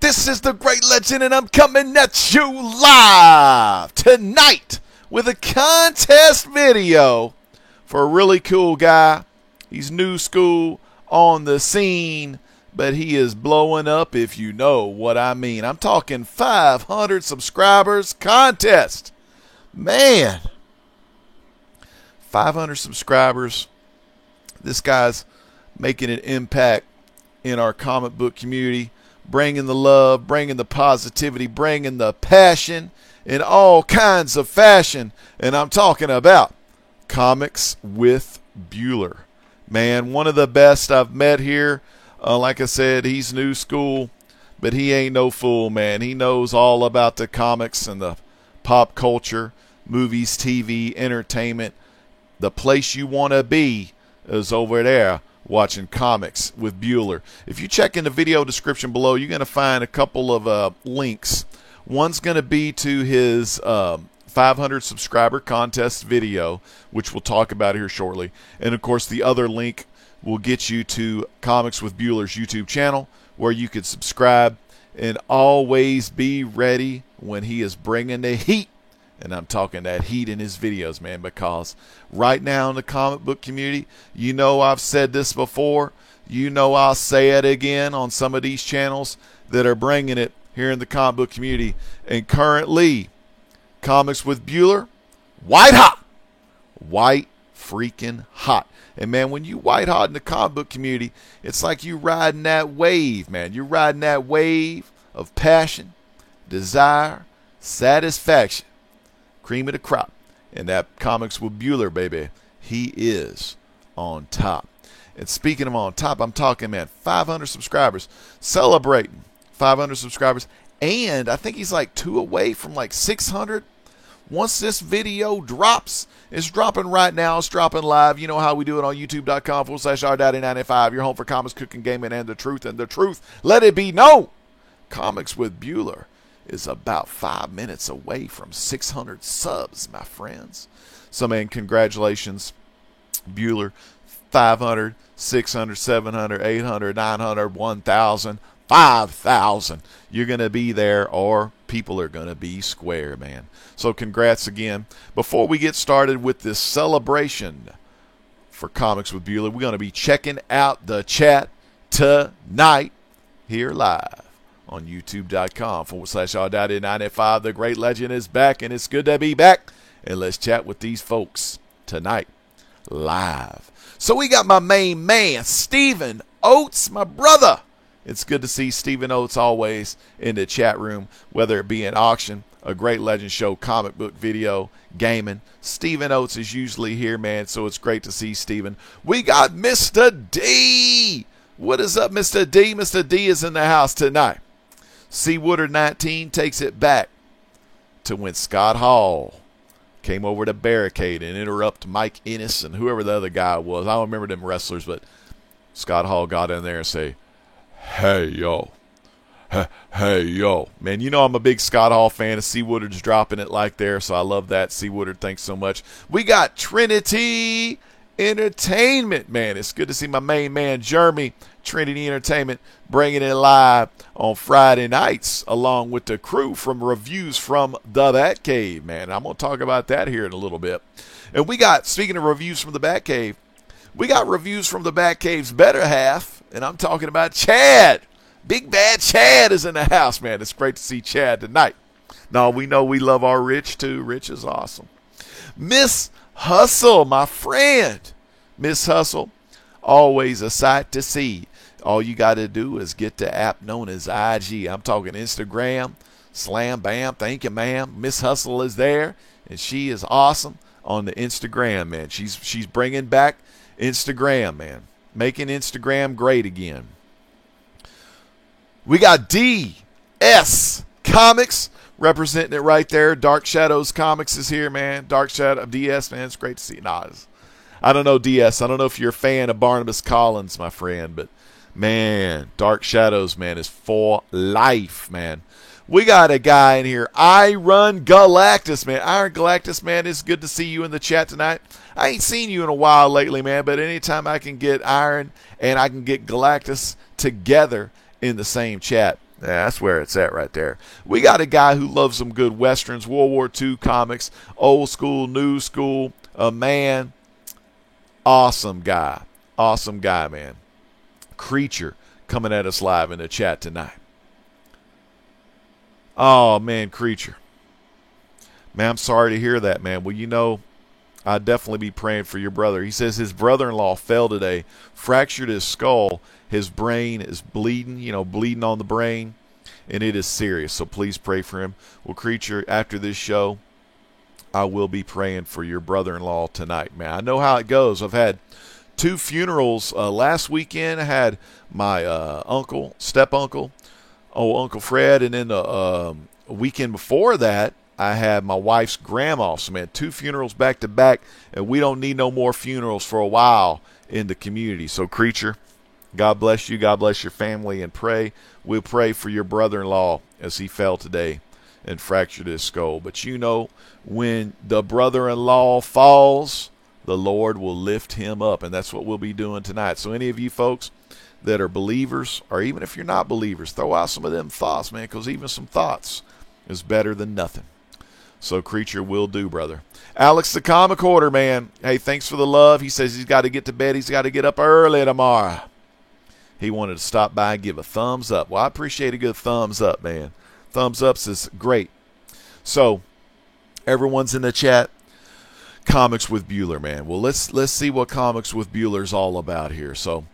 This is the Great Legend, and I'm coming at you live tonight with a contest video for a really cool guy. He's new school on the scene, but he is blowing up, if you know what I mean. I'm talking 500 subscribers contest. Man, 500 subscribers. This guy's making an impact in our comic book community, bringing the love, bringing the positivity, bringing the passion in all kinds of fashion. And I'm talking about Comics with Bueller. Man, one of the best I've met here. Like I said, he's new school, but he ain't no fool, man. He knows all about the comics and the pop culture, movies, TV, entertainment. The place you want to be is over there watching Comics with Bueller. If you check in the video description below, you're going to find a couple of links. One's going to be to his 500 subscriber contest video, which we'll talk about here shortly. And, of course, the other link will get you to Comics with Bueller's YouTube channel, where you can subscribe and always be ready when he is bringing the heat. And I'm talking that heat in his videos, man, because right now in the comic book community, you know I've said this before. You know I'll say it again on some of these channels that are bringing it here in the comic book community. And currently, Comics with Bueller, white hot. White freaking hot. And, man, when you white hot in the comic book community, it's like you riding that wave, man. You're riding that wave of passion, desire, satisfaction. Cream of the crop. And that Comics with Bueller, baby, he is on top. And speaking of on top, I'm talking, man, 500 subscribers. Celebrating 500 subscribers. And I think he's like 2 away from like 600. Once this video drops, it's dropping right now. It's dropping live. You know how we do it on youtube.com/rdaddy95. Your home for comics, cooking, gaming, and the truth. And the truth, let it be known. Comics with Bueller is about 5 minutes away from 600 subs, my friends. So, man, congratulations, Bueller. 500, 600, 700, 800, 900, 1,000, 5,000. You're going to be there, or people are going to be square, man. So congrats again. Before we get started with this celebration for Comics with Bueller, we're going to be checking out the chat tonight here live on youtube.com/rdaddy95. The Great Legend is back, and it's good to be back. And let's chat with these folks tonight live. So we got my main man, Stephen Oates, my brother. It's good to see Stephen Oates always in the chat room, whether it be an auction, a Great Legend show, comic book video, gaming. Stephen Oates is usually here, man, so it's great to see Stephen. We got Mr. D. What is up, Mr. D? Mr. D is in the house tonight. C. Woodard 19 takes it back to when Scott Hall came over to barricade and interrupt Mike Ennis and whoever the other guy was. I don't remember them wrestlers, but Scott Hall got in there and say, "Hey, yo. Hey, yo." Man, you know I'm a big Scott Hall fan. C. Woodard's dropping it like there, so I love that. C. Woodard, thanks so much. We got Trinity Entertainment, man. It's good to see my main man, Jeremy, Trinity Entertainment, bringing it live on Friday nights along with the crew from Reviews from the Batcave, man. I'm going to talk about that here in a little bit. And we got, speaking of Reviews from the Batcave, we got Reviews from the Batcave's better half, and I'm talking about Chad. Big Bad Chad is in the house, man. It's great to see Chad tonight. Now, we know we love our Rich, too. Rich is awesome. Miss Hustle, my friend. Miss Hustle, always a sight to see. All you got to do is get the app known as IG. I'm talking Instagram. Slam, bam, thank you, ma'am. Miss Hustle is there, and she is awesome on the Instagram, man. She's bringing back Instagram, man. Making Instagram great again. We got DS Comics representing it right there. Dark Shadows Comics is here, man. Dark Shadow DS, man. It's great to see. I don't know DS. I don't know if you're a fan of Barnabas Collins, my friend, but man, Dark Shadows, man, is for life, man. We got a guy in here, Iron Galactus, man. Iron Galactus, man, it's good to see you in the chat tonight. I ain't seen you in a while lately, man, but anytime I can get Iron and I can get Galactus together in the same chat, Yeah, that's where it's at right there. We got a guy who loves some good Westerns, World War II comics, old school, new school, a man. Awesome guy. Awesome guy, man. Creature coming at us live in the chat tonight. Oh, man, Creature. Man, I'm sorry to hear that, man. Well, you know, I'd definitely be praying for your brother. He says his brother-in-law fell today, fractured his skull. His brain is bleeding, bleeding on the brain, and it is serious. So please pray for him. Well, Creature, after this show, I will be praying for your brother-in-law tonight, man. I know how it goes. I've had 2 funerals last weekend. I had my step-uncle, Uncle Fred, and then the weekend before that, I had my wife's grandma. So, man, 2 funerals back to back, and we don't need no more funerals for a while in the community. So, Creature, God bless you. God bless your family, and we'll pray for your brother-in-law as he fell today and fractured his skull. But you know, when the brother-in-law falls, the Lord will lift him up, and that's what we'll be doing tonight. So, any of you folks that are believers, or even if you're not believers, throw out some of them thoughts, man, because even some thoughts is better than nothing. So, Creature, will do, brother. Alex, the comic order, man. Hey, thanks for the love. He says he's got to get to bed. He's got to get up early tomorrow. He wanted to stop by and give a thumbs up. Well, I appreciate a good thumbs up, man. Thumbs ups is great. So, everyone's in the chat. Comics with Bueller, man. Well, let's see what Comics with Bueller's all about here. So,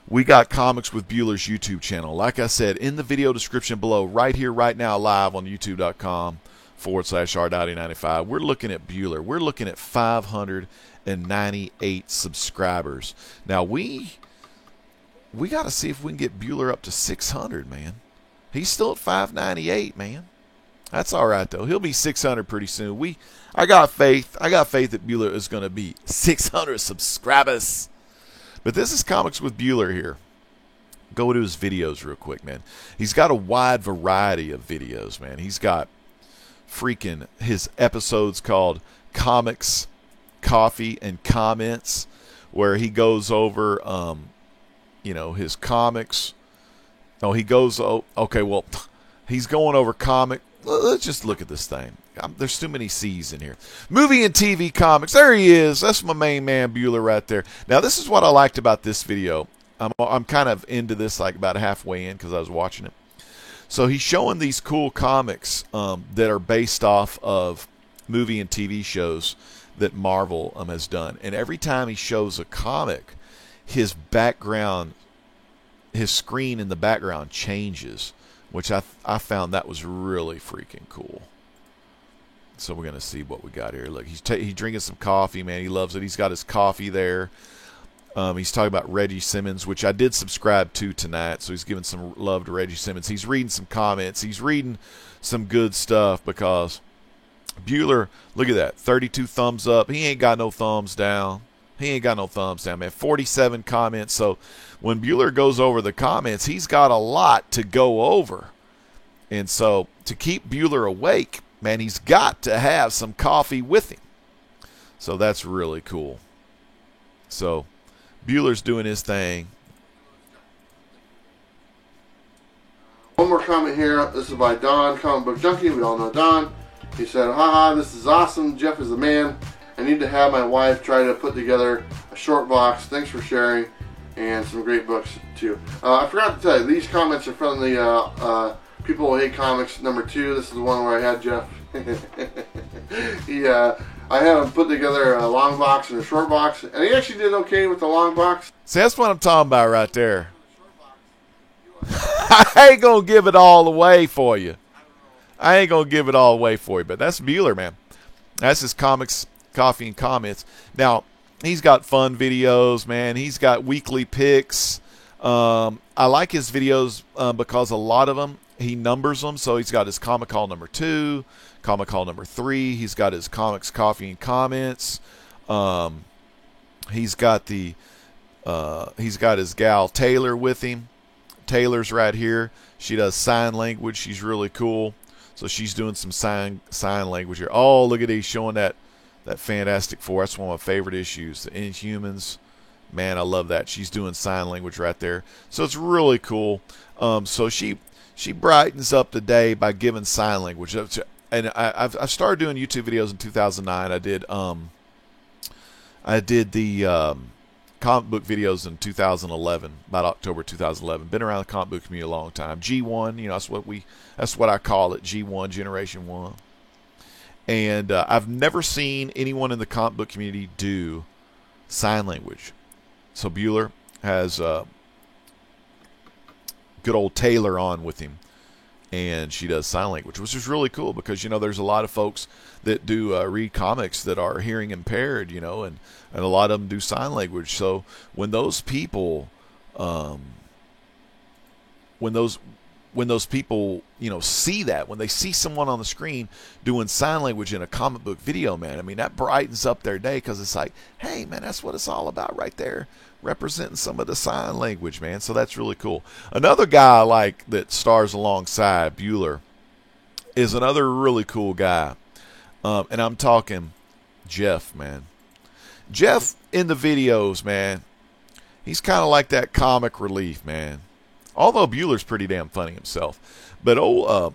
we got Comics with Bueller's YouTube channel. Like I said, in the video description below, right here, right now, live on youtube.com/R.95. We're looking at Bueller. We're looking at 598 subscribers. Now, we got to see if we can get Bueller up to 600, man. He's still at 598, man. That's all right, though. He'll be 600 pretty soon. I got faith. I got faith that Bueller is going to be 600 subscribers. But this is Comics with Bueller here. Go to his videos real quick, man. He's got a wide variety of videos, man. He's got freaking his episodes called Comics, Coffee, and Comments, where he goes over, his comics. Oh, he goes, he's going over comic. Let's just look at this thing. There's too many C's in here. Movie and TV comics. There he is. That's my main man, Bueller, right there. Now, this is what I liked about this video. I'm kind of into this, like about halfway in because I was watching it. So he's showing these cool comics that are based off of movie and TV shows that Marvel has done. And every time he shows a comic, his background, his screen in the background changes, which I found that was really freaking cool. So we're going to see what we got here. Look, he's drinking some coffee, man. He loves it. He's got his coffee there. He's talking about Reggie Simmons, which I did subscribe to tonight. So he's giving some love to Reggie Simmons. He's reading some comments. He's reading some good stuff because Bueller, look at that, 32 thumbs up. He ain't got no thumbs down. He ain't got no thumbs down, man. 47 comments. So when Bueller goes over the comments, he's got a lot to go over. And so to keep Bueller awake, man, he's got to have some coffee with him. So that's really cool. So Bueller's doing his thing. One more comment here. This is by Don, Comic Book Junkie. We all know Don. He said, haha, this is awesome. Jeff is the man. I need to have my wife try to put together a short box. Thanks for sharing. And some great books, too. I forgot to tell you, these comments are from the People Who Hate Comics #2. This is the one where I had Jeff. I had him put together a long box and a short box. And he actually did okay with the long box. See, that's what I'm talking about right there. I ain't going to give it all away for you. But that's Bueller, man. That's his Comics, Coffee, and Comments. Now, he's got fun videos, man. He's got weekly picks. I like his videos because a lot of them, he numbers them. So he's got his Comic Haul #2, Comic Haul #3. He's got his Comics, Coffee, and Comments. He's got his gal Taylor with him. Taylor's right here. She does sign language. She's really cool. So she's doing some sign language here. Oh, look at these showing that Fantastic Four. That's one of my favorite issues. The Inhumans. Man, I love that. She's doing sign language right there. So it's really cool. So she She brightens up the day by giving sign language. And I've started doing YouTube videos in 2009. I did the comic book videos in 2011, about October 2011. Been around the comic book community a long time. G1, you know, that's what I call it, G1, Generation 1. And I've never seen anyone in the comic book community do sign language. So Bueller has good old Taylor on with him, and she does sign language, which is really cool because, you know, there's a lot of folks that do read comics that are hearing impaired, you know, and a lot of them do sign language. So when those people, when those people, you know, see that, when they see someone on the screen doing sign language in a comic book video, man, I mean, that brightens up their day because it's like, hey, man, that's what it's all about right there, representing some of the sign language, man. So that's really cool. Another guy I like that stars alongside Bueller is another really cool guy. And I'm talking Jeff, man. Jeff in the videos, man, he's kind of like that comic relief, man. Although Bueller's pretty damn funny himself. But, well,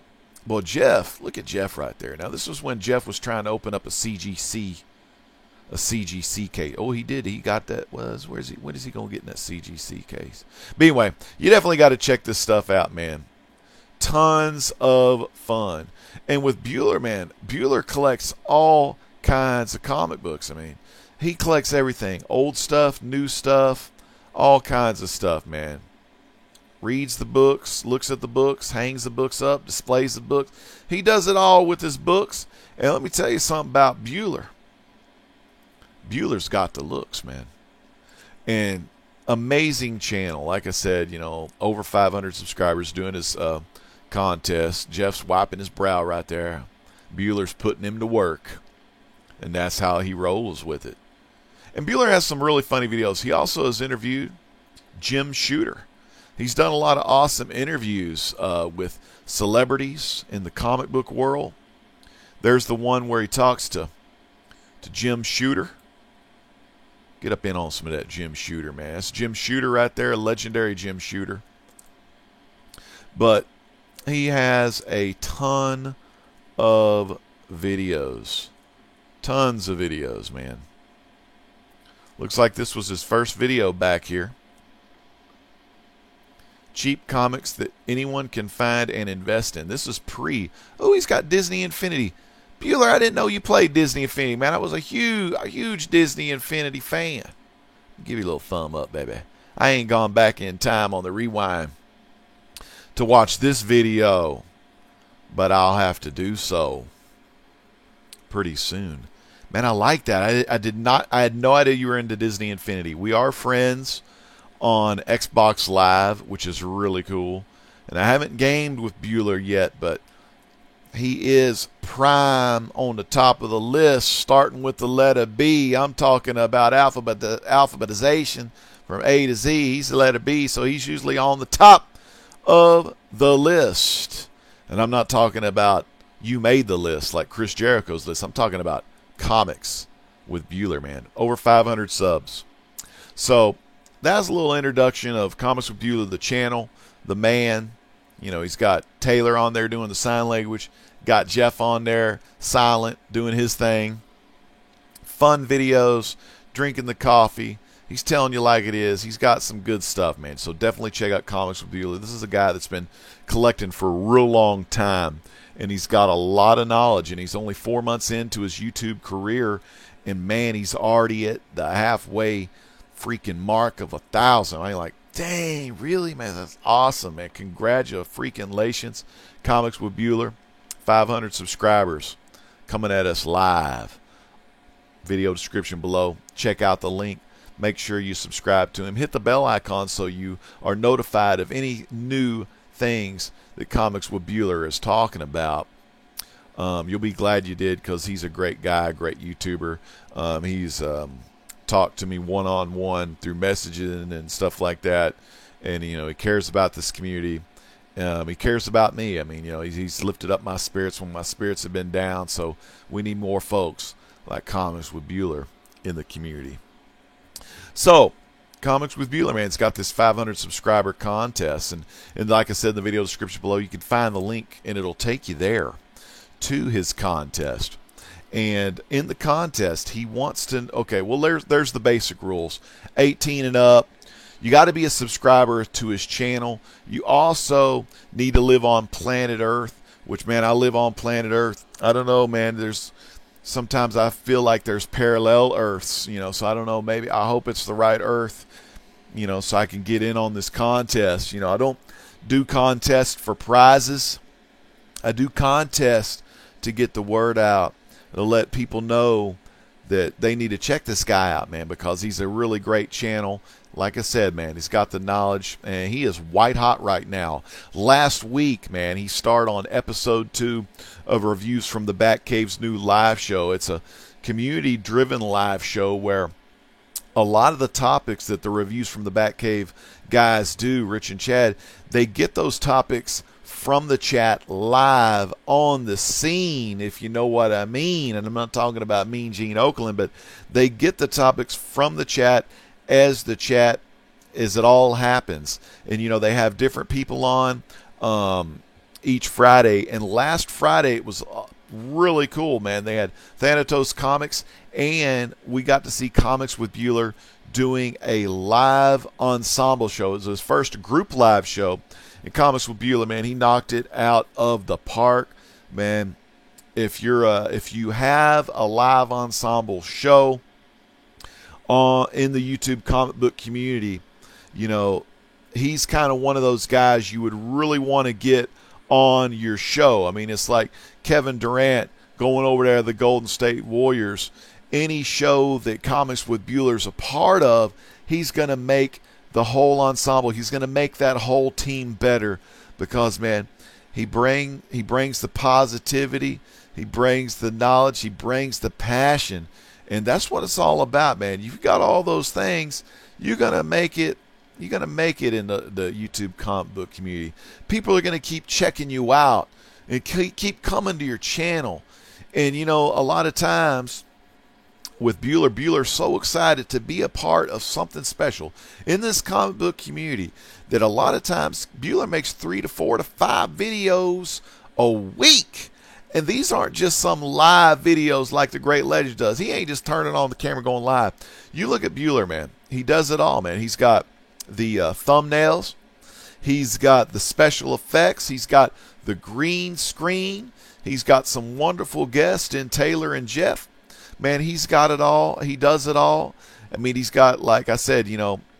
Jeff, look at Jeff right there. Now, this was when Jeff was trying to open up a CGC case. Oh, he did. He got that. When is he going to get in that CGC case? But anyway, you definitely got to check this stuff out, man. Tons of fun. And with Bueller, man, Bueller collects all kinds of comic books. I mean, he collects everything. Old stuff, new stuff, all kinds of stuff, man. Reads the books, looks at the books, hangs the books up, displays the books. He does it all with his books. And let me tell you something about Bueller. Bueller's got the looks, man. And amazing channel. Like I said, you know, over 500 subscribers doing his contest. Jeff's wiping his brow right there. Bueller's putting him to work. And that's how he rolls with it. And Bueller has some really funny videos. He also has interviewed Jim Shooter. He's done a lot of awesome interviews with celebrities in the comic book world. There's the one where he talks to Jim Shooter. Get up in on some of that Jim Shooter, man. That's Jim Shooter right there, a legendary Jim Shooter. But he has a ton of videos. Tons of videos, man. Looks like this was his first video back here. Cheap comics that anyone can find and invest in. This is pre. Oh, he's got Disney Infinity. Bueller, I didn't know you played Disney Infinity, man. I was a huge Disney Infinity fan. Give you a little thumb up, baby. I ain't gone back in time on the rewind to watch this video, but I'll have to do so pretty soon. Man, I like that. I had no idea you were into Disney Infinity. We are friends on Xbox Live, which is really cool. And I haven't gamed with Bueller yet, but he is prime on the top of the list, starting with the letter B. I'm talking about alphabetization from A to Z. He's the letter B, so he's usually on the top of the list. And I'm not talking about you made the list like Chris Jericho's list. I'm talking about comics with Bueller, man. Over 500 subs. So that's a little introduction of Comics with Bueller, the channel, the man. You know, he's got Taylor on there doing the sign language. Got Jeff on there, silent, doing his thing. Fun videos, drinking the coffee. He's telling you like it is. He's got some good stuff, man. So definitely check out Comics with Bueller. This is a guy that's been collecting for a real long time. And he's got a lot of knowledge. And he's only 4 months into his YouTube career. And, man, he's already at the halfway freaking mark of 1,000. I'm like, dang, really, man? That's awesome, man. Congratulations. Comics with Bueller. 500 subscribers coming at us live. Video description below. Check out the link. Make sure you subscribe to him. Hit the bell icon so you are notified of any new things that Comics with Bueller is talking about. You'll be glad you did because he's a great guy, great YouTuber. He's talked to me one-on-one through messaging and stuff like that. And, you know, he cares about this community. He cares about me. I mean, you know, he's lifted up my spirits when my spirits have been down. So we need more folks like Comics with Bueller in the community. So Comics with Bueller, man, it's got this 500 subscriber contest, and like I said in the video description below, you can find the link and it'll take you there to his contest. And in the contest, he wants to, okay, well, there's the basic rules. 18 and up. You got to be a subscriber to his channel. You also need to live on planet Earth, which, man, I live on planet Earth. I don't know, man. Sometimes I feel like there's parallel Earths, so I don't know. Maybe I hope it's the right Earth, so I can get in on this contest. I don't do contests for prizes. I do contests to get the word out, to let people know that they need to check this guy out, man, because he's a really great channel. Like I said, man, he's got the knowledge, and he is white hot right now. Last week, man, he started on episode 2 of Reviews from the Batcave's new live show. It's a community-driven live show where a lot of the topics that the Reviews from the Batcave guys do, Rich and Chad, they get those topics from the chat live on the scene, if you know what I mean. And I'm not talking about Mean Gene Oakland, but they get the topics from the chat as it all happens. And they have different people on each Friday, and last Friday it was really cool, man. They had Thanatos Comics, and we got to see Comics with Bueller doing a live ensemble show. It was his first group live show. And Comics with Bueller, man, he knocked it out of the park, man. If you have a live ensemble show in the YouTube comic book community, he's kind of one of those guys you would really want to get on your show. I mean, it's like Kevin Durant going over there to the Golden State Warriors. Any show that Comics with Bueller's a part of, he's going to make the whole ensemble, he's going to make that whole team better, because, man, he brings the positivity, he brings the knowledge, he brings the passion, and that's what it's all about, man. You've got all those things, you're going to make it in the YouTube comic book community. People are going to keep checking you out and keep coming to your channel. And a lot of times with Bueller's so excited to be a part of something special in this comic book community that a lot of times Bueller makes 3 to 4 to 5 videos a week. And these aren't just some live videos like the Great Legend does. He ain't just turning on the camera going live. You look at Bueller, man. He does it all, man. He's got the thumbnails. He's got the special effects. He's got the green screen. He's got some wonderful guests in Taylor and Jeff. Man, he's got it all. He does it all. I mean, he's got, like I said,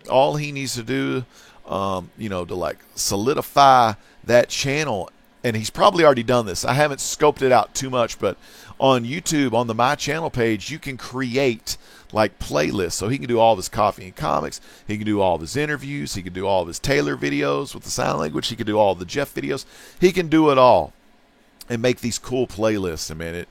all he needs to do, to like solidify that channel. And he's probably already done this. I haven't scoped it out too much, but on YouTube, on the My Channel page, you can create like playlists. So he can do all of his coffee and comics. He can do all of his interviews. He can do all of his Taylor videos with the sign language. He can do all of the Jeff videos. He can do it all and make these cool playlists. I mean, it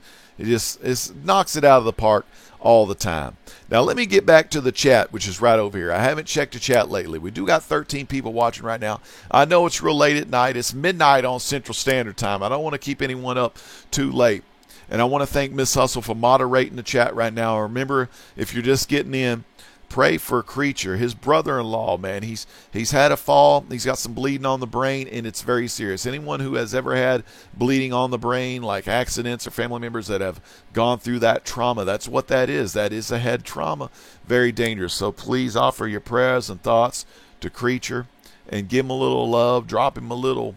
knocks it out of the park all the time. Now, let me get back to the chat, which is right over here. I haven't checked the chat lately. We do got 13 people watching right now. I know it's real late at night. It's midnight on Central Standard Time. I don't want to keep anyone up too late. And I want to thank Miss Hustle for moderating the chat right now. Remember, if you're just getting in, pray for Creature, his brother-in-law, man. He's had a fall. He's got some bleeding on the brain, and it's very serious. Anyone who has ever had bleeding on the brain, like accidents or family members that have gone through that trauma, that's what that is. That is a head trauma. Very dangerous. So please offer your prayers and thoughts to Creature and give him a little love. Drop him a little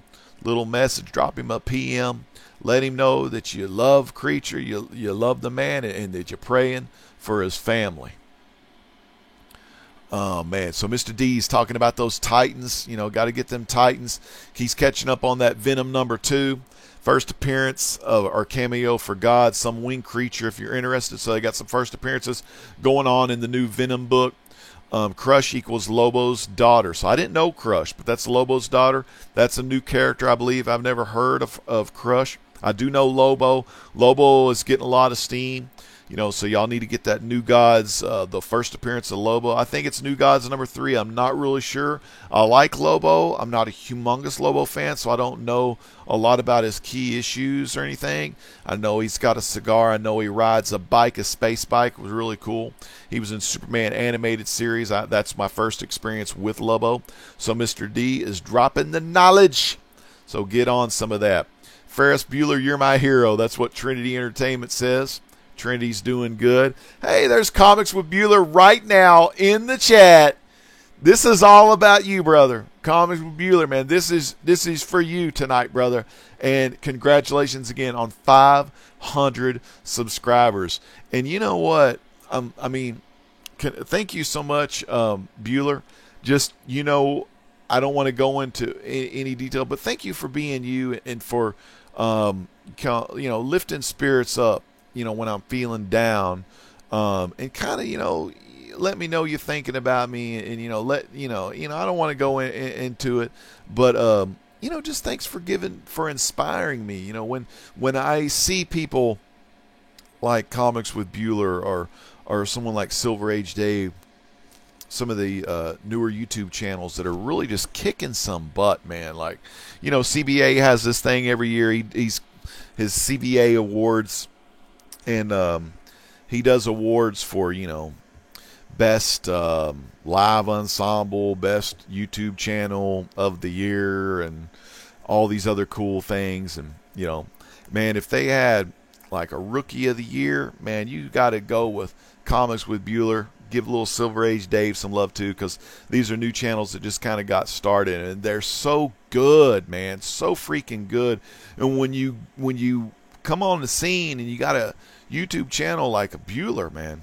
message. Drop him a PM. Let him know that you love Creature, you love the man, and that you're praying for his family. Oh, man. So Mr. D's talking about those Titans. Got to get them Titans. He's catching up on that Venom #2. First appearance or cameo for God, some winged creature, if you're interested. So they got some first appearances going on in the new Venom book. Crush equals Lobo's daughter. So I didn't know Crush, but that's Lobo's daughter. That's a new character, I believe. I've never heard of Crush. I do know Lobo. Lobo is getting a lot of steam. So y'all need to get that New Gods, the first appearance of Lobo. I think it's New Gods number 3. I'm not really sure. I like Lobo. I'm not a humongous Lobo fan, so I don't know a lot about his key issues or anything. I know he's got a cigar. I know he rides a bike, a space bike. It was really cool. He was in Superman animated series. That's my first experience with Lobo. So Mr. D is dropping the knowledge. So get on some of that. Ferris Bueller, you're my hero. That's what Trinity Entertainment says. Trinity's doing good. Hey, there's Comics with Bueller right now in the chat. This is all about you, brother. Comics with Bueller, man. This is for you tonight, brother. And congratulations again on 500 subscribers. And you know what? Thank you so much, Bueller. Just, I don't want to go into any detail, but thank you for being you and for, lifting spirits up, when I'm feeling down, and kind of, let me know you're thinking about me, and I don't want to go into it, but just thanks for inspiring me. When I see people like Comics with Bueller or someone like Silver Age Dave, some of the newer YouTube channels that are really just kicking some butt, man. Like, CBA has this thing every year. He's his CBA awards, and he does awards for best live ensemble, best YouTube channel of the year, and all these other cool things. And man, if they had like a rookie of the year, man, you got to go with Comics with Bueller. Give a little Silver Age Dave some love too, because these are new channels that just kind of got started, and they're so good, man, so freaking good. And when you come on the scene and you got a YouTube channel like a Bueller, man,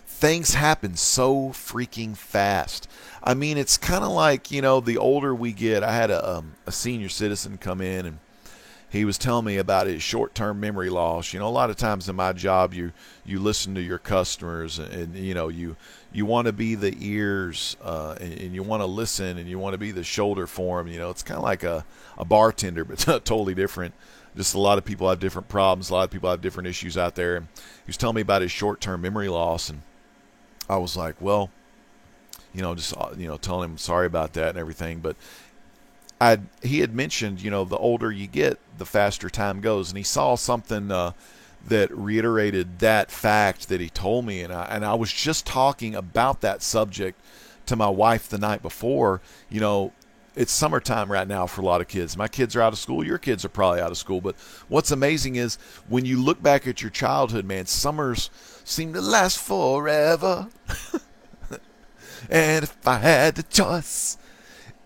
things happen so freaking fast. I mean, it's kind of like, the older we get. I had a senior citizen come in, and he was telling me about his short-term memory loss. A lot of times in my job, you listen to your customers, and you want to be the ears, and you want to listen, and you want to be the shoulder for them. It's kind of like a bartender, but totally different. Just a lot of people have different problems. A lot of people have different issues out there. And he was telling me about his short-term memory loss, and I was like, well, just telling him sorry about that and everything, but he had mentioned, the older you get, the faster time goes, and he saw something that reiterated that fact that he told me, and I was just talking about that subject to my wife the night before. It's summertime right now for a lot of kids. My kids are out of school. Your kids are probably out of school. But what's amazing is when you look back at your childhood, man, summers seem to last forever. And if I had the choice,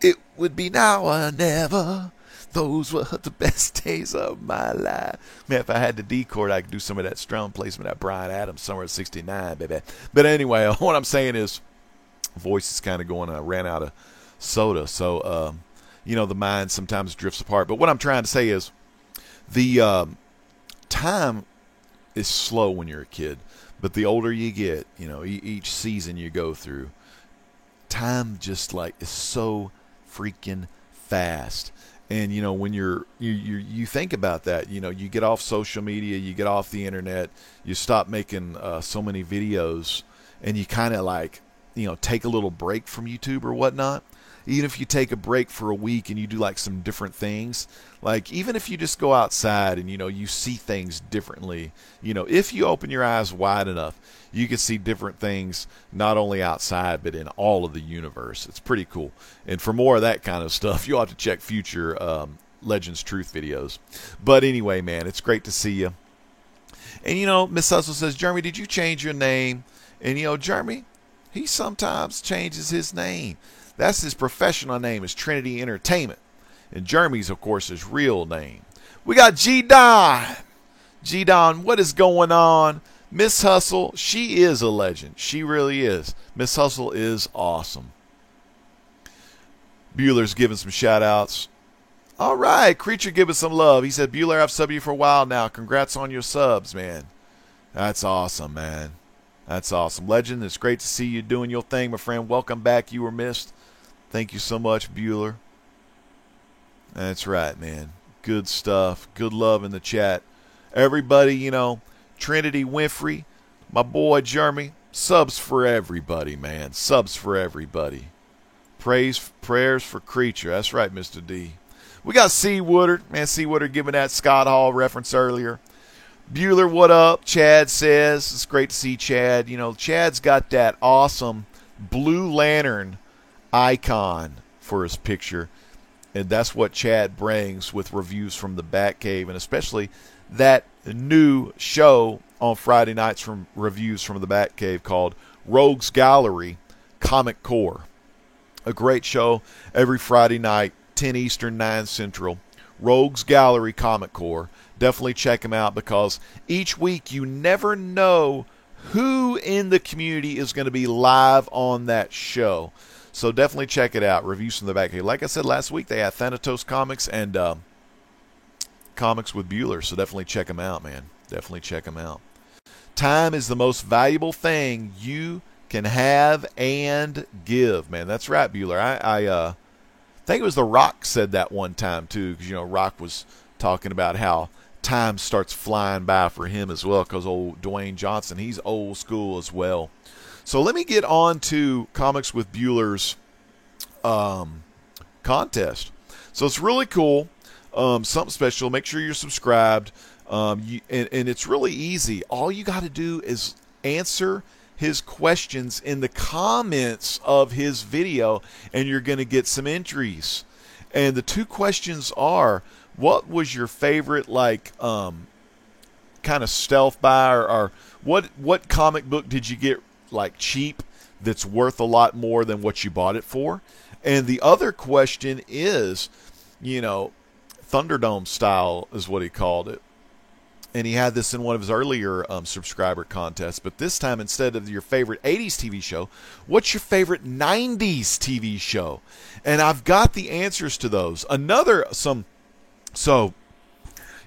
it would be now or never. Those were the best days of my life. Man, if I had the D chord, I could do some of that strum placement at Bryan Adams, Summer of '69, baby. But anyway, what I'm saying is, voice is kind of going. I ran out of soda, so the mind sometimes drifts apart. But what I'm trying to say is, the time is slow when you're a kid, but the older you get, each season you go through, time just is so freaking fast. And when you think about that, you get off social media, you get off the internet, you stop making so many videos, and you kind of take a little break from YouTube or whatnot. Even if you take a break for a week and you do some different things, even if you just go outside and you see things differently, if you open your eyes wide enough, you can see different things not only outside but in all of the universe. It's pretty cool. And for more of that kind of stuff, you'll have to check future Legends Truth videos. But anyway, man, it's great to see you. And Miss Hustle says, Jeremy, did you change your name? And Jeremy, he sometimes changes his name. That's his professional name, is Trinity Entertainment. And Jeremy's, of course, his real name. We got G-Don. G-Don, what is going on? Miss Hustle, she is a legend. She really is. Miss Hustle is awesome. Bueller's giving some shout-outs. All right, Creature giving some love. He said, Bueller, I've subbed you for a while now. Congrats on your subs, man. That's awesome, man. That's awesome. Legend, it's great to see you doing your thing, my friend. Welcome back. You were missed. Thank you so much, Bueller. That's right, man. Good stuff. Good love in the chat. Everybody, Trinity Winfrey, my boy Jeremy. Subs for everybody, man. Subs for everybody. Prayers for Creature. That's right, Mr. D. We got C. Woodard. Man, C. Woodard giving that Scott Hall reference earlier. Bueller, what up? Chad says, it's great to see Chad. You know, Chad's got that awesome Blue Lantern icon for his picture. And that's what Chad brings with reviews from the Batcave, and especially that new show on Friday nights from reviews from the Batcave called Rogues Gallery Comic Core. A great show every Friday night, 10 Eastern, 9 Central. Rogues Gallery Comic Core. Definitely check them out, because each week you never know who in the community is going to be live on that show. So definitely check it out. Reviews from the Batcave. Like I said last week, they had Thanatos Comics and Comics with Bueller. So definitely check them out, man. Definitely check them out. Time is the most valuable thing you can have and give, man. That's right, Bueller. I think it was The Rock said that one time too, because you know Rock was talking about how time starts flying by for him as well, because old Dwayne Johnson, he's old school as well. So let me get on to Comics with Bueller's contest. So it's really cool, something special. Make sure you're subscribed, and it's really easy. All you got to do is answer his questions in the comments of his video, and you're going to get some entries. And the two questions are, what was your favorite, like, kind of stealth buy, or what comic book did you get, like, cheap that's worth a lot more than what you bought it for? And the other question is, you know, Thunderdome style is what he called it. And he had this in one of his earlier subscriber contests. But this time, instead of your favorite 80s TV show, what's your favorite 90s TV show? And I've got the answers to those. So,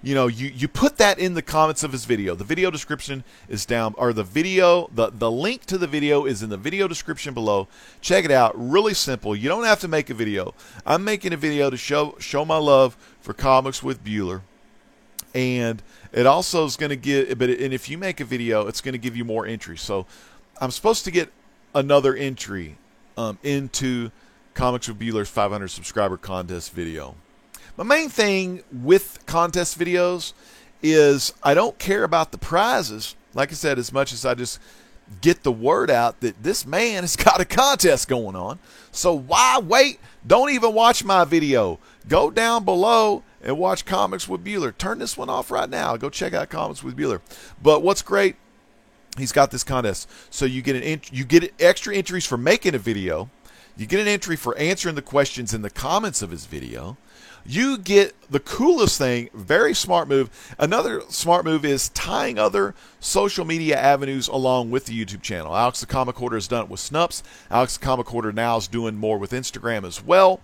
you know, you put that in the comments of his video. The video description is down, or the link to the video is in the video description below. Check it out. Really simple. You don't have to make a video. I'm making a video to show my love for Comics with Bueller. And it also is going to give, and if you make a video, it's going to give you more entries. So I'm supposed to get another entry into Comics with Bueller's 500 subscriber contest video. My main thing with contest videos is I don't care about the prizes, like I said, as much as I just get the word out that this man has got a contest going on. So why wait? Don't even watch my video. Go down below and watch Comics with Bueller. Turn this one off right now. Go check out Comics with Bueller. But what's great, he's got this contest. So you get extra entries for making a video. You get an entry for answering the questions in the comments of his video. You get the coolest thing, very smart move. Another smart move is tying other social media avenues along with the YouTube channel. Alex the Comic Hoarder has done it with Snups. Alex the Comic Hoarder now is doing more with Instagram as well.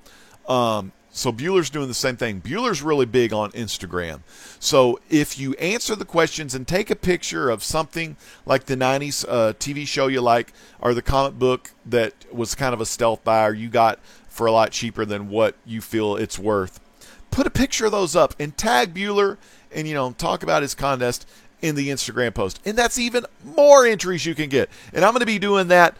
So Bueller's doing the same thing. Bueller's really big on Instagram. So if you answer the questions and take a picture of something like the 90s TV show you like, or the comic book that was kind of a stealth buy, or you got for a lot cheaper than what you feel it's worth, put a picture of those up and tag Bueller and, you know, talk about his contest in the Instagram post. And that's even more entries you can get. And I'm going to be doing that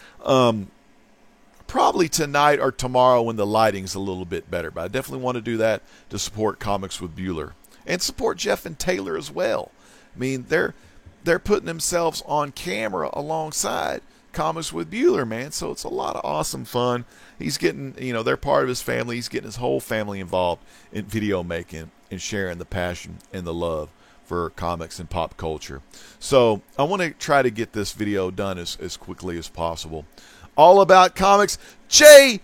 probably tonight or tomorrow when the lighting's a little bit better. But I definitely want to do that to support Comics with Bueller and support Jeff and Taylor as well. I mean, they're putting themselves on camera alongside Comics with Bueller, man. So it's a lot of awesome fun. He's getting, you know, they're part of his family. He's getting his whole family involved in video making and sharing the passion and the love for comics and pop culture. So I want to try to get this video done as quickly as possible. All about comics. JP!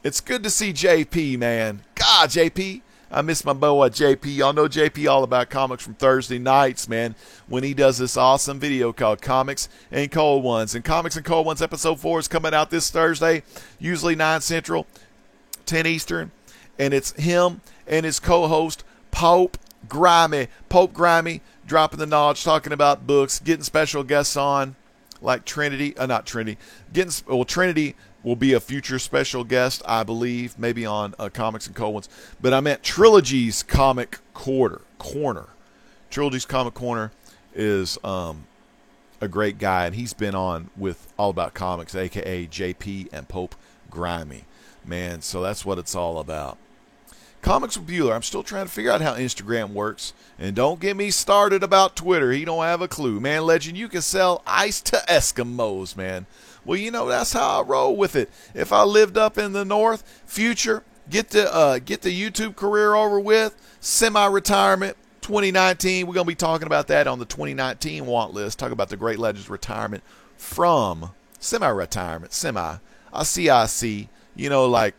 It's good to see JP, man. God, JP. I miss my boy JP. Y'all know JP All About Comics from Thursday nights, man, when he does this awesome video called Comics and Cold Ones. And Comics and Cold Ones episode 4 is coming out this Thursday, usually 9 Central, 10 Eastern. And it's him and his co-host, Pope Grimy, dropping the knowledge, talking about books, getting special guests on, like Trinity. Trinity will be a future special guest, I believe, maybe on Comics and Cold Ones. But I meant Trilogy's Comic Corner. Trilogy's Comic Corner. is a great guy, and he's been on with All About Comics, aka JP and Pope Grimy. Man, so that's what it's all about. Comics with Bueller. I'm still trying to figure out how Instagram works. And don't get me started about Twitter. He don't have a clue. Man, Legend, you can sell ice to Eskimos, man. Well, you know, that's how I roll with it. If I lived up in the north, future, get the YouTube career over with, semi-retirement, 2019. We're going to be talking about that on the 2019 want list. Talk about the Great Legends retirement from semi-retirement, CIC, you know, like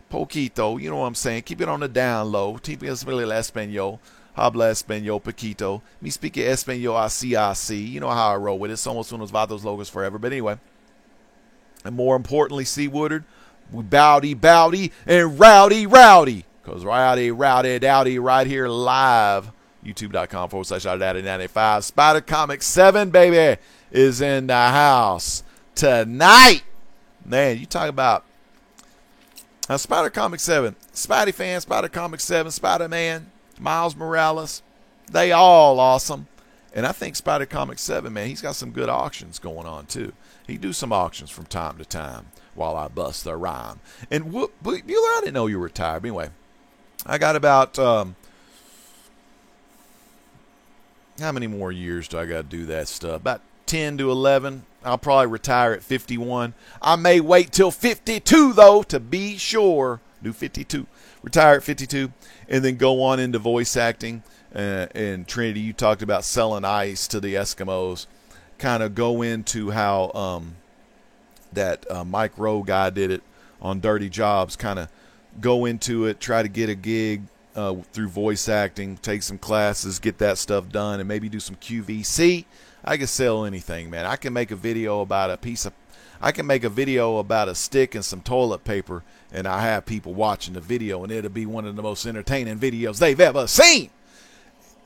poquito, you know what I'm saying? Keep it on the down low. Keep it español. Habla español poquito. Me speak español así. You know how I roll with it. Somos unos vatos locos forever. But anyway, and more importantly, C. Woodard, we bowdy, and rowdy. Because rowdy, dowdy, right here live. YouTube.com/Daddy95. Spider Comics 7, baby, is in the house tonight. Man, you talk about Spider Comics 7, Spidey fan, Spider Comics 7, Spider-Man, Miles Morales, they all awesome. And I think Spider Comics 7, man, he's got some good auctions going on too. He do some auctions from time to time while I bust the rhyme. And Bueller, I didn't know you were retired. But anyway, I got about, how many more years do I got to do that stuff? About 10 to 11. I'll probably retire at 51. I may wait till 52, though, to be sure. Do 52. Retire at 52, and then go on into voice acting. And Trinity, you talked about selling ice to the Eskimos. Kind of go into how that Mike Rowe guy did it on Dirty Jobs. Kind of go into it, try to get a gig through voice acting, take some classes, get that stuff done, and maybe do some QVC. I can sell anything, man. I can make a video about a stick and some toilet paper, and I have people watching the video, and it'll be one of the most entertaining videos they've ever seen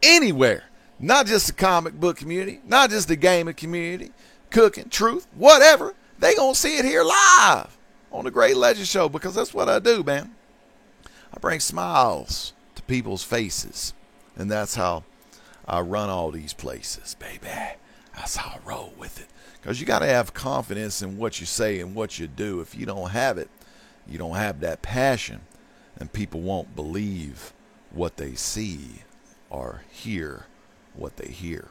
anywhere. Not just the comic book community, not just the gaming community, cooking, truth, whatever. They gonna see it here live on the Great Legend Show, because that's what I do, man. I bring smiles to people's faces, and that's how I run all these places, baby. That's how I roll with it. Because you got to have confidence in what you say and what you do. If you don't have it, you don't have that passion, and people won't believe what they see or hear what they hear.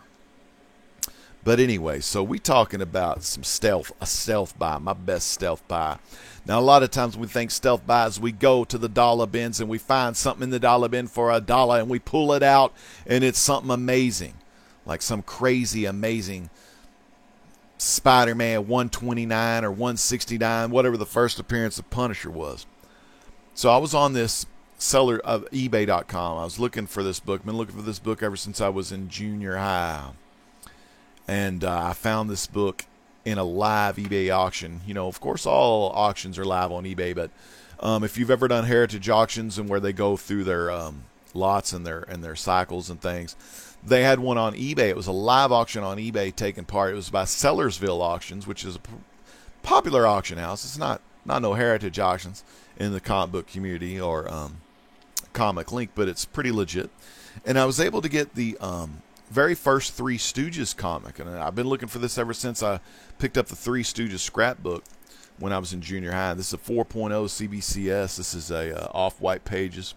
But anyway, so we talking about a stealth buy, my best stealth buy. Now, a lot of times we think stealth buys, we go to the dollar bins and we find something in the dollar bin for $1 and we pull it out and it's something amazing. Like some crazy, amazing Spider-Man 129 or 169, whatever the first appearance of Punisher was. So I was on this seller of eBay.com. I was looking for this book. Been looking for this book ever since I was in junior high. And I found this book in a live eBay auction. You know, of course, all auctions are live on eBay, but if you've ever done heritage auctions and where they go through their lots and their cycles and things, they had one on eBay. It was a live auction on eBay taking part. It was by Sellersville Auctions, which is a popular auction house. It's not no heritage auctions in the comic book community or Comic Link, but it's pretty legit. And I was able to get the very first Three Stooges comic, and I've been looking for this ever since I picked up the Three Stooges scrapbook when I was in junior high. This is a 4.0 CBCS. This is a off-white pages.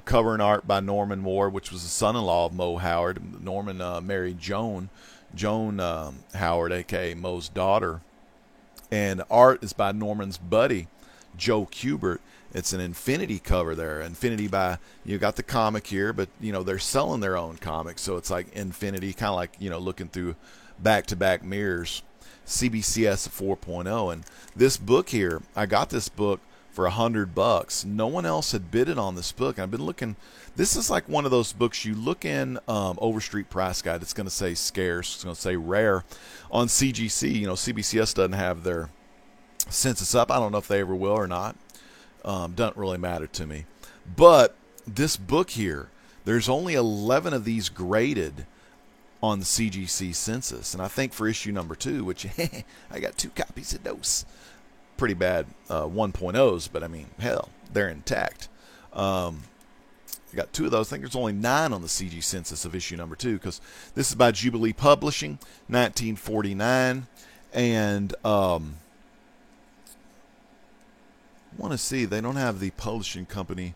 Cover and art by Norman Moore, which was the son-in-law of Mo Howard. Norman married Joan Howard, a.k.a. Mo's daughter. And art is by Norman's buddy, Joe Kubert. It's an Infinity cover there. Infinity by, you got the comic here, but, you know, they're selling their own comics. So it's like Infinity, kind of like, you know, looking through back-to-back mirrors. CBCS 4.0. And this book here, I got this book for $100. No one else had bidded on this book. I've been looking. This is like one of those books you look in Overstreet Price Guide. It's going to say scarce. It's going to say rare. On CGC, you know, CBCS doesn't have their census up. I don't know if they ever will or not. Doesn't really matter to me. But this book here, there's only 11 of these graded on the CGC census. And I think for issue number 2, which I got 2 copies of those. Pretty bad 1.0s, but I mean, hell, they're intact. I got 2 of those. I think there's only 9 on the CG census of issue number 2, because this is by Jubilee Publishing, 1949. And I want to see, they don't have the publishing company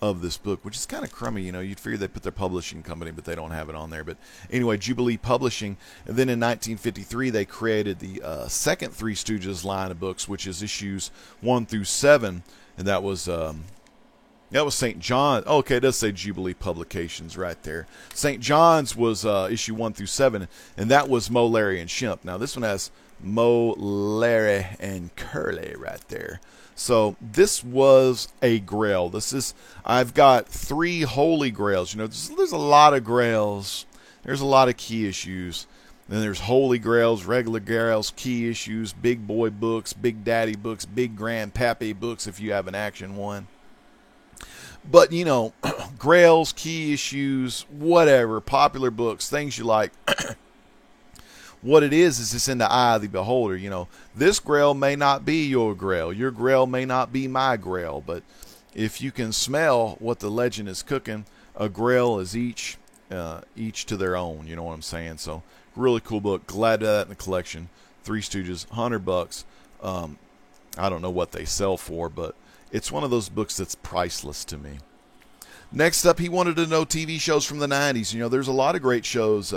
of this book, which is kind of crummy. You know, you'd figure they'd put their publishing company, but they don't have it on there. But anyway, Jubilee Publishing. And then in 1953, they created the second Three Stooges line of books, which is issues 1 through 7. And that was St. John. Oh, okay, it does say Jubilee Publications right there. St. John's was issue 1 through 7, and that was Moe, Larry, and Shemp. Now, this one has Moe, Larry, and Curly right there. So this was a grail. I've got 3 holy grails. You know, there's a lot of grails. There's a lot of key issues. Then there's holy grails, regular grails, key issues, big boy books, big daddy books, big grandpappy books if you have an action one. But, you know, grails, key issues, whatever, popular books, things you like. What it is it's in the eye of the beholder. You know, this grail may not be your grail. Your grail may not be my grail. But if you can smell what the legend is cooking, a grail is each to their own. You know what I'm saying? So, really cool book. Glad to have that in the collection. Three Stooges, $100. I don't know what they sell for, but it's one of those books that's priceless to me. Next up, he wanted to know TV shows from the 90s. You know, there's a lot of great shows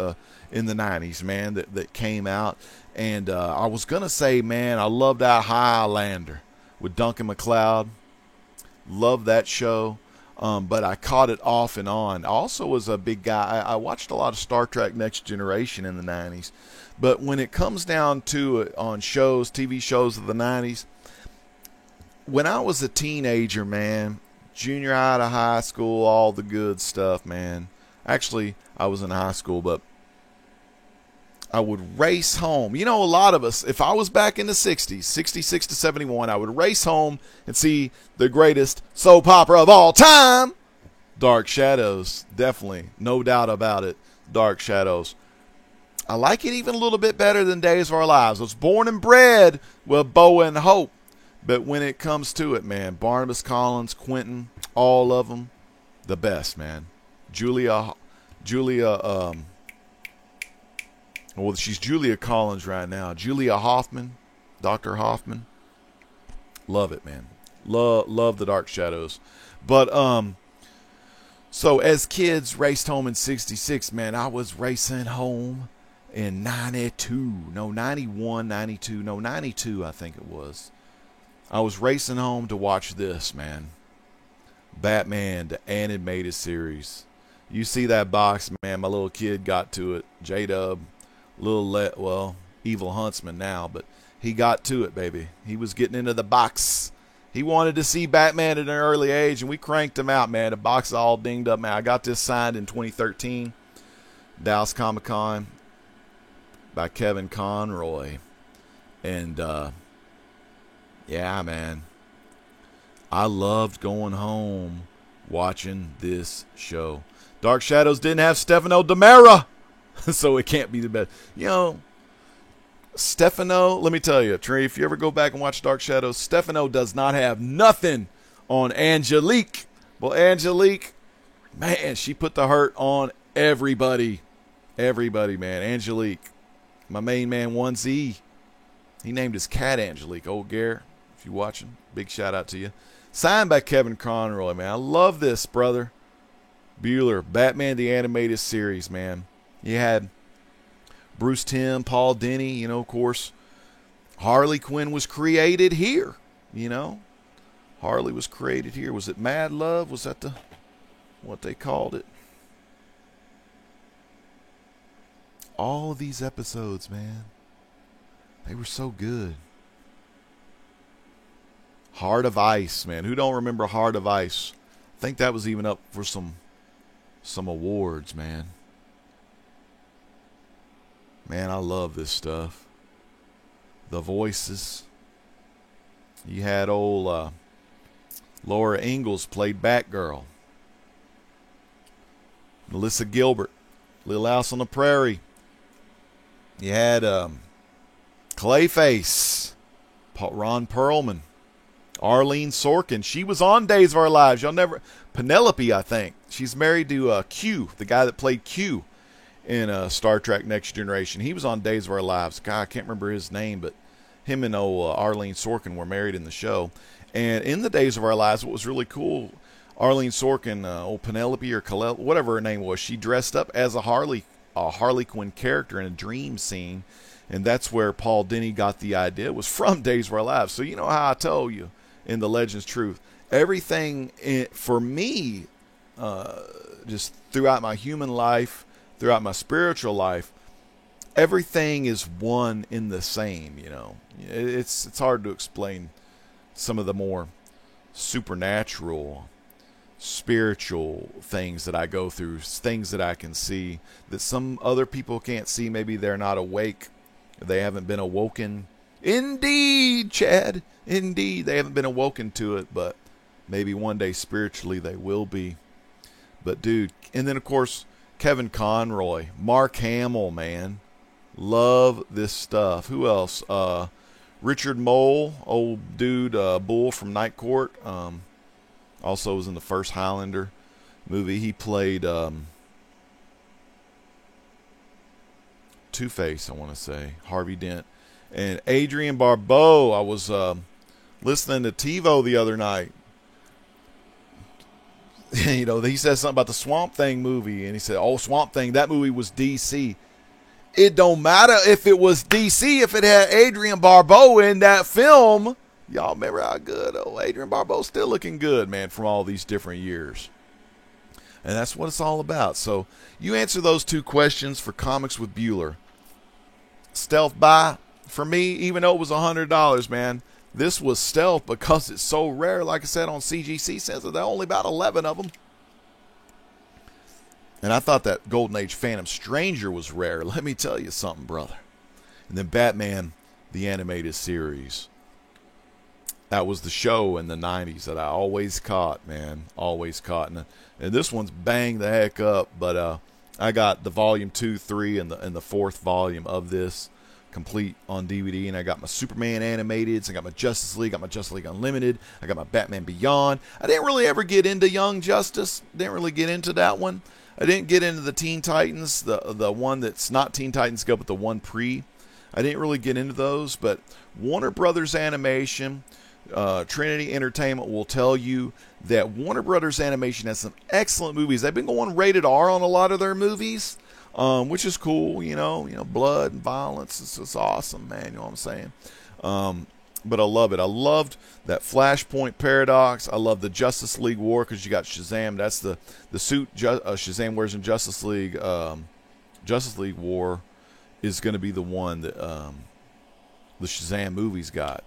in the 90s, man, that came out. And I was going to say, man, I loved that Highlander with Duncan MacLeod. Loved that show. But I caught it off and on. I also was a big guy. I watched a lot of Star Trek Next Generation in the 90s. But when it comes down to it on shows, TV shows of the 90s, when I was a teenager, man, junior high to high school, all the good stuff, man. Actually, I was in high school, but I would race home. You know, a lot of us, if I was back in the 60s, 66 to 71, I would race home and see the greatest soap opera of all time, Dark Shadows. Definitely, no doubt about it, Dark Shadows. I like it even a little bit better than Days of Our Lives. I was born and bred with Bo and Hope. But when it comes to it, man, Barnabas Collins, Quentin, all of them, the best, man. Julia, well, she's Julia Collins right now. Julia Hoffman, Dr. Hoffman. Love it, man. Love the Dark Shadows. But, so as kids raced home in 66, man, I was racing home in 92, 92, I think it was. I was racing home to watch this, man. Batman, the animated series. You see that box, man. My little kid got to it. J-Dub, Evil Huntsman now, but he got to it, baby. He was getting into the box. He wanted to see Batman at an early age, and we cranked him out, man. The box is all dinged up, man. I got this signed in 2013, Dallas Comic Con, by Kevin Conroy. And, yeah, man. I loved going home watching this show. Dark Shadows didn't have Stefano DiMera, so it can't be the best. You know, Stefano, let me tell you, Trey, if you ever go back and watch Dark Shadows, Stefano does not have nothing on Angelique. Well, Angelique, man, she put the hurt on everybody. Everybody, man. Angelique, my main man, 1Z. He named his cat Angelique. Old Gare, if you're watching, big shout out to you. Signed by Kevin Conroy, man. I love this, brother. Bueller, Batman the Animated Series, man. You had Bruce Timm, Paul Dini, you know, of course. Harley Quinn was created here, you know. Harley was created here. Was it Mad Love? Was that what they called it? All of these episodes, man. They were so good. Heart of Ice, man. Who don't remember Heart of Ice? I think that was even up for some awards, man. Man, I love this stuff. The voices. You had old Laura Ingalls played Batgirl. Melissa Gilbert, Little House on the Prairie. You had Clayface, Ron Perlman. Arlene Sorkin, she was on Days of Our Lives. Y'all never. Penelope, I think. She's married to Q, the guy that played Q in Star Trek Next Generation. He was on Days of Our Lives. God, I can't remember his name, but him and Arlene Sorkin were married in the show. And in the Days of Our Lives, what was really cool, Arlene Sorkin, old Penelope or Kalel, whatever her name was, she dressed up as a Harley Quinn character in a dream scene. And that's where Paul Dini got the idea. It was from Days of Our Lives. So you know how I told you in The Legends Truth, everything for me, just throughout my human life, throughout my spiritual life, everything is one in the same. You know, it's hard to explain some of the more supernatural, spiritual things that I go through, things that I can see that some other people can't see. Maybe they're not awake. They haven't been awoken. Indeed, Chad. Indeed, they haven't been awoken to it, but maybe one day spiritually they will be. But dude, and then of course Kevin Conroy, Mark Hamill, man, love this stuff. Who else? Richard Mole, old dude, Bull from Night Court. Also was in the first Highlander movie. He played Two-Face, I want to say, Harvey Dent. And Adrian Barbeau, I was listening to TiVo the other night. You know, he said something about the Swamp Thing movie, and he said, oh, Swamp Thing, that movie was DC. It don't matter if it was DC, if it had Adrian Barbeau in that film. Y'all remember how good Adrian Barbeau's still looking good, man, from all these different years. And that's what it's all about. So you answer those two questions for Comics with Bueller. Stealth buy, for me, even though it was $100, man, this was stealth because it's so rare. Like I said, on CGC says that there are only about 11 of them. And I thought that Golden Age Phantom Stranger was rare. Let me tell you something, brother. And then Batman, the animated series. That was the show in the 90s that I always caught, man. Always caught. And this one's bang the heck up. But I got the volume 2, 3, and the fourth volume of this complete on DVD. And I got my Superman animateds. I got my Justice League. I got my Justice League Unlimited. I got my Batman Beyond. I didn't really ever get into Young Justice. Didn't really get into that one. I didn't get into the Teen Titans, the one that's not Teen Titans Go, but the one pre. I didn't really get into those. But Warner Brothers Animation, Trinity Entertainment will tell you that Warner Brothers Animation has some excellent movies. They've been going rated R on a lot of their movies, which is cool. You know, blood and violence. It's awesome, man. You know what I'm saying? But I love it. I loved that Flashpoint Paradox. I love the Justice League War because you got Shazam. That's the suit Shazam wears in Justice League. Justice League War is going to be the one that the Shazam movies got.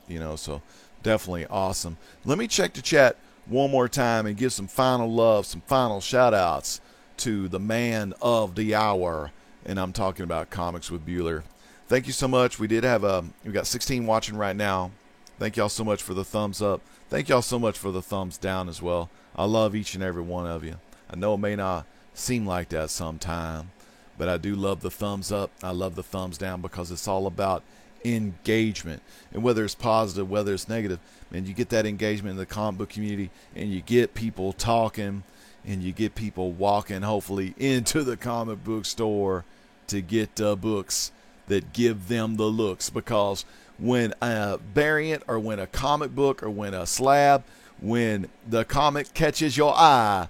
You know, so definitely awesome. Let me check the chat one more time and give some final love, some final shout outs to the man of the hour. And I'm talking about Comics with Bueller. Thank you so much. We did have we got 16 watching right now. Thank y'all so much for the thumbs up. Thank y'all so much for the thumbs down as well. I love each and every one of you. I know it may not seem like that sometime, but I do love the thumbs up. I love the thumbs down because it's all about engagement. And whether it's positive, whether it's negative, man, you get that engagement in the comic book community and you get people talking and you get people walking, hopefully, into the comic book store to get books that give them the looks. Because when a variant or when a comic book or when a slab, when the comic catches your eye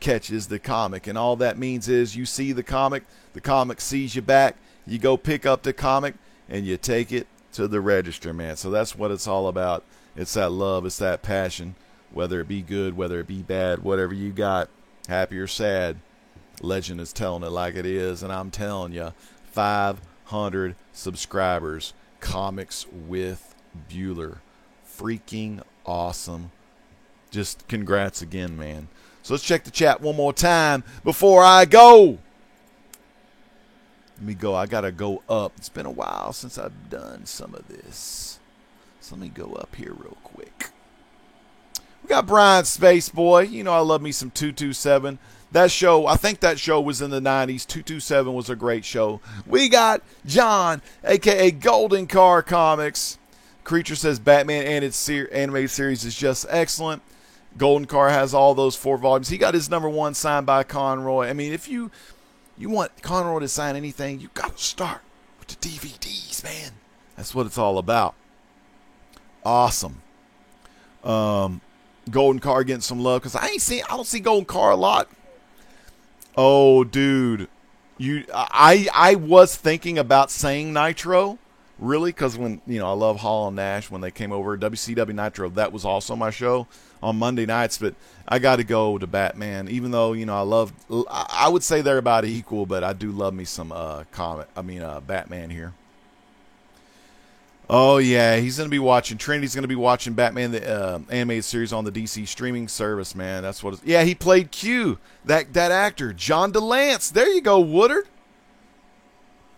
catches the comic. And all that means is you see the comic sees you back, you go pick up the comic, and you take it to the register, man. So that's what it's all about. It's that love, it's that passion, whether it be good, whether it be bad, whatever you got, happy or sad. Legend is telling it like it is, and I'm telling you, 500 subscribers, Comics with Bueller. Freaking awesome. Just congrats again, man. So let's check the chat one more time before I go. Let me go. I got to go up. It's been a while since I've done some of this. So let me go up here real quick. We got Brian Spaceboy. You know I love me some 227. That show, I think that show was in the 90s. 227 was a great show. We got John, a.k.a. Golden Car Comics. Creature says Batman and its animated series is just excellent. Golden Car has all those 4 volumes. He got his #1 signed by Conroy. I mean, if you want Conroy to sign anything, you got to start with the DVDs, man. That's what it's all about. Awesome. Golden Car getting some love because I don't see Golden Car a lot. Oh, dude, I was thinking about saying Nitro, really, because when I love Hall and Nash when they came over WCW Nitro, that was also my show on Monday nights. But I got to go to Batman, even though I would say they're about equal, but I do love me some Batman here. Oh, yeah, he's going to be watching. Trinity's going to be watching Batman, the animated series on the DC streaming service, man. That's what yeah, he played Q, that actor, John DeLance. There you go, Woodard.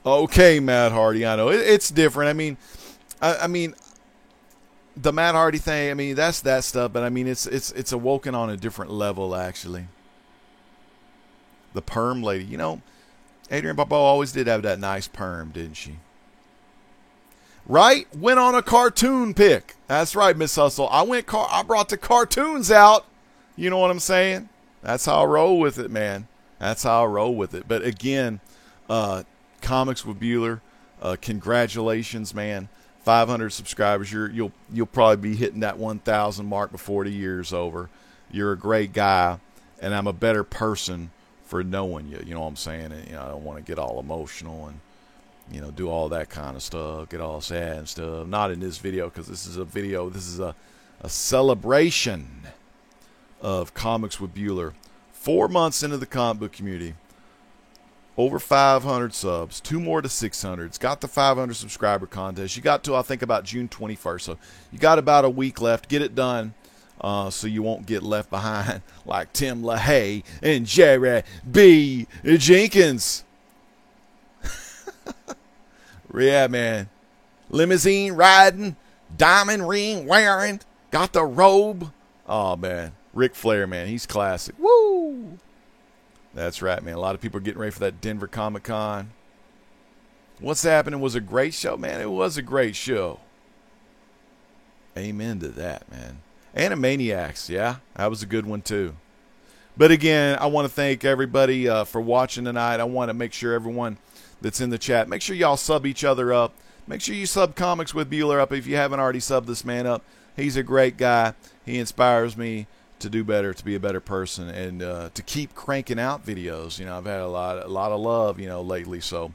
Okay, Matt Hardy, I know. It's different. I mean, the Matt Hardy thing, I mean, that's that stuff, but I mean, it's awoken on a different level, actually. The perm lady. Adrienne Barbeau always did have that nice perm, didn't she? Right? Went on a cartoon pick. That's right, Miss Hustle. I brought the cartoons out. You know what I'm saying? That's how I roll with it, man. That's how I roll with it. But again, Comics with Bueller, congratulations, man. 500 subscribers. You'll probably be hitting that 1,000 mark before the year's over. You're a great guy, and I'm a better person for knowing you. You know what I'm saying? And, I don't want to get all emotional and do all that kind of stuff, get all sad and stuff. Not in this video, because this is a video. This is a celebration of Comics with Bueller. 4 months into the comic book community. Over 500 subs. 2 more to 600. It's got the 500 subscriber contest. You got to, I think, about June 21st. So you got about a week left. Get it done so you won't get left behind like Tim LaHaye and Jerry B. Jenkins. Yeah, man. Limousine riding, diamond ring wearing, got the robe. Oh, man. Ric Flair, man. He's classic. Woo! That's right, man. A lot of people are getting ready for that Denver Comic-Con. What's Happening was a great show, man. It was a great show. Amen to that, man. Animaniacs, yeah. That was a good one, too. But again, I want to thank everybody for watching tonight. I want to make sure everyone that's in the chat, make sure y'all sub each other up. Make sure you sub Comics with Bueller up if you haven't already subbed this man up. He's a great guy. He inspires me to do better, to be a better person, and to keep cranking out videos. I've had a lot of love, lately. So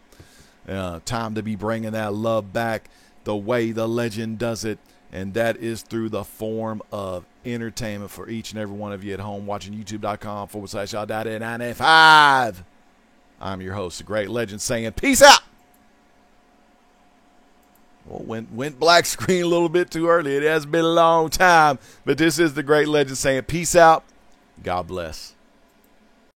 time to be bringing that love back the way the legend does it, and that is through the form of entertainment for each and every one of you at home watching youtube.com/y'all.95. I'm your host, the great legend, saying peace out. Well, went black screen a little bit too early. It has been a long time, but this is the great legend saying peace out. God bless.